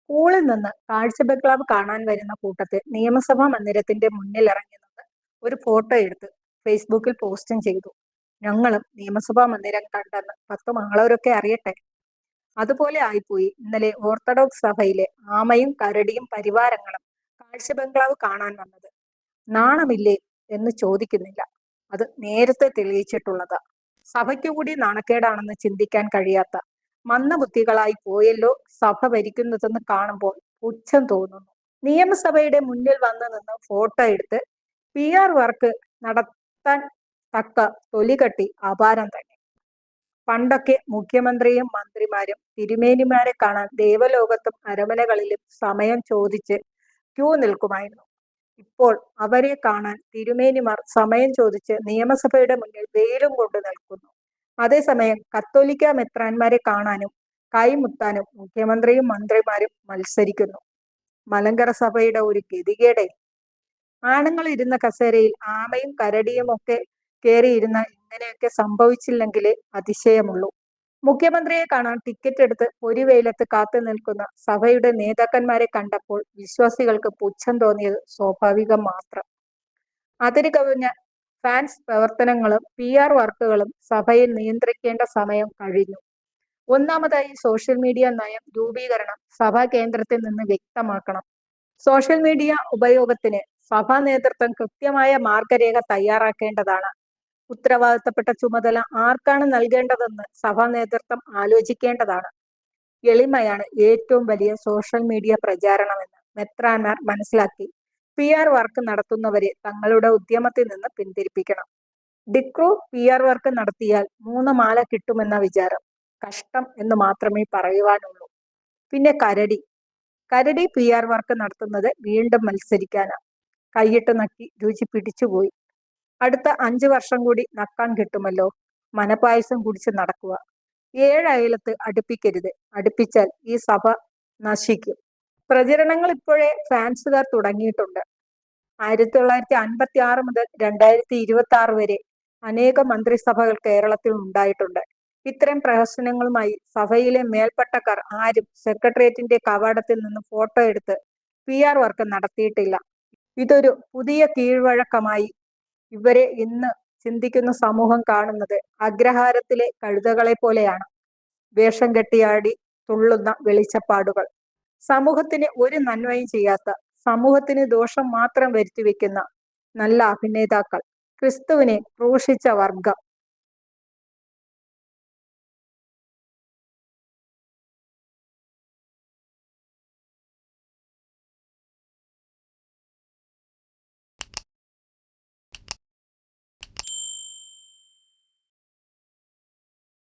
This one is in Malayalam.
സ്കൂളിൽ നിന്ന് കാഴ്ച ബംഗ്ലാവ് കാണാൻ വരുന്ന കൂട്ടത്തിൽ നിയമസഭാ മന്ദിരത്തിന്റെ മുന്നിൽ ഇറങ്ങി നിന്ന് ഒരു ഫോട്ടോ എടുത്ത് ഫേസ്ബുക്കിൽ പോസ്റ്റും ചെയ്തു. ഞങ്ങളും നിയമസഭാ മന്ദിരം കണ്ടെന്ന് 10 ആളവരൊക്കെ അറിയട്ടെ. അതുപോലെ ആയിപ്പോയി ഇന്നലെ ഓർത്തഡോക്സ് സഭയിലെ ആമയും കരടിയും പരിവാരങ്ങളും കാഴ്ച ബംഗ്ലാവ് കാണാൻ വന്നത്. നാണമില്ലേ എന്ന് ചോദിക്കുന്നില്ല, അത് നേരത്തെ തെളിയിച്ചിട്ടുള്ളതാ. സഭയ്ക്കു കൂടി നാണക്കേടാണെന്ന് ചിന്തിക്കാൻ കഴിയാത്ത മന്ദബുദ്ധികളായി പോയല്ലോ സഭ ഭരിക്കുന്നതെന്ന് കാണുമ്പോൾ പുച്ഛം തോന്നുന്നു. നിയമസഭയുടെ മുന്നിൽ വന്നു നിന്ന് ഫോട്ടോ എടുത്ത് PR വർക്ക് നടത്താൻ തക്ക തൊലികട്ടി അപാരം തന്നെ. പണ്ടൊക്കെ മുഖ്യമന്ത്രിയും മന്ത്രിമാരും തിരുമേനിമാരെ കാണാൻ ദേവലോകത്തും അരമനകളിലും സമയം ചോദിച്ച് ക്യൂ നിൽക്കുമായിരുന്നു. ഇപ്പോൾ അവരെ കാണാൻ തിരുമേനിമാർ സമയം ചോദിച്ച് നിയമസഭയുടെ മുന്നിൽ വെയിലും കൊണ്ട് നിൽക്കുന്നു. അതേസമയം കത്തോലിക്ക മെത്രാന്മാരെ കാണാനും കൈമുത്താനും മുഖ്യമന്ത്രിയും മന്ത്രിമാരും മത്സരിക്കുന്നു. മലങ്കര സഭയുടെ ഒരു ഗതികേടെ. ആണുങ്ങൾ ഇരുന്ന കസേരയിൽ ആമയും കരടിയും ഒക്കെ കയറിയിരുന്ന ഇങ്ങനെയൊക്കെ സംഭവിച്ചില്ലെങ്കിലേ അതിശയമുള്ളൂ. മുഖ്യമന്ത്രിയെ കാണാൻ ടിക്കറ്റ് എടുത്ത് പൊരിവെയിലത്ത് കാത്തു നിൽക്കുന്ന സഭയുടെ നേതാക്കന്മാരെ കണ്ടപ്പോൾ വിശ്വാസികൾക്ക് പുച്ഛം തോന്നിയത് സ്വാഭാവികം മാത്രം. അതിര് കവിഞ്ഞ ഫാൻസ് പ്രവർത്തനങ്ങളും PR വർക്കുകളും സഭയിൽ നിയന്ത്രിക്കേണ്ട സമയം കഴിഞ്ഞു. ഒന്നാമതായി സോഷ്യൽ മീഡിയ നയം രൂപീകരണം സഭാ കേന്ദ്രത്തിൽ നിന്ന് വ്യക്തമാക്കണം. സോഷ്യൽ മീഡിയ ഉപയോഗത്തിന് സഭാ നേതൃത്വം കൃത്യമായ മാർഗരേഖ തയ്യാറാക്കേണ്ടതാണ്. ഉത്തരവാദിത്തപ്പെട്ട ചുമതല ആർക്കാണ് നൽകേണ്ടതെന്ന് സഭാ നേതൃത്വം ആലോചിക്കേണ്ടതാണ്. എളിമയാണ് ഏറ്റവും വലിയ സോഷ്യൽ മീഡിയ പ്രചാരണമെന്ന് മെത്രാന്മാർ മനസ്സിലാക്കി PR വർക്ക് നടത്തുന്നവരെ തങ്ങളുടെ ഉദ്യമത്തിൽ നിന്ന് പിന്തിരിപ്പിക്കണം. ഡിക്രൂ PR വർക്ക് നടത്തിയാൽ 3 മാല കിട്ടുമെന്ന വിചാരം കഷ്ടം എന്ന് മാത്രമേ പറയുവാനുള്ളൂ. പിന്നെ കരടി PR വർക്ക് നടത്തുന്നത് വീണ്ടും മത്സരിക്കാനാ. കൈയിട്ട് നക്കി രുചി പിടിച്ചുപോയി. അടുത്ത 5 വർഷം കൂടി നക്കാൻ കിട്ടുമല്ലോ. മനപ്പായസം കുടിച്ച് നടക്കുക. 7 അയലത്ത് അടുപ്പിക്കരുത്, അടുപ്പിച്ചാൽ ഈ സഭ നശിക്കും. പ്രചരണങ്ങൾ ഇപ്പോഴേ ഫാൻസുകാർ തുടങ്ങിയിട്ടുണ്ട്. 1956 മുതൽ 2026 വരെ അനേകം മന്ത്രിസഭകൾ കേരളത്തിൽ ഉണ്ടായിട്ടുണ്ട്. ഇത്തരം പ്രഹസനങ്ങളുമായി സഭയിലെ മേൽപ്പട്ടക്കാർ ആരും സെക്രട്ടേറിയറ്റിന്റെ കവാടത്തിൽ നിന്ന് ഫോട്ടോ എടുത്ത് PR വർക്ക് നടത്തിയിട്ടില്ല. ഇതൊരു പുതിയ കീഴ്വഴക്കമായി ഇവരെ ഇന്ന് ചിന്തിക്കുന്ന സമൂഹം കാണുന്നത് അഗ്രഹാരത്തിലെ കഴുതകളെ പോലെയാണ്. വേഷം കെട്ടിയാടി തുള്ളുന്ന വെളിച്ചപ്പാടുകൾ. സമൂഹത്തിന് ഒരു നന്മയും ചെയ്യാത്ത, സമൂഹത്തിന് ദോഷം മാത്രം വരുത്തിവെക്കുന്ന നല്ല അഭിനേതാക്കൾ. ക്രിസ്തുവിനെ ക്രൂശിച്ച വർഗം.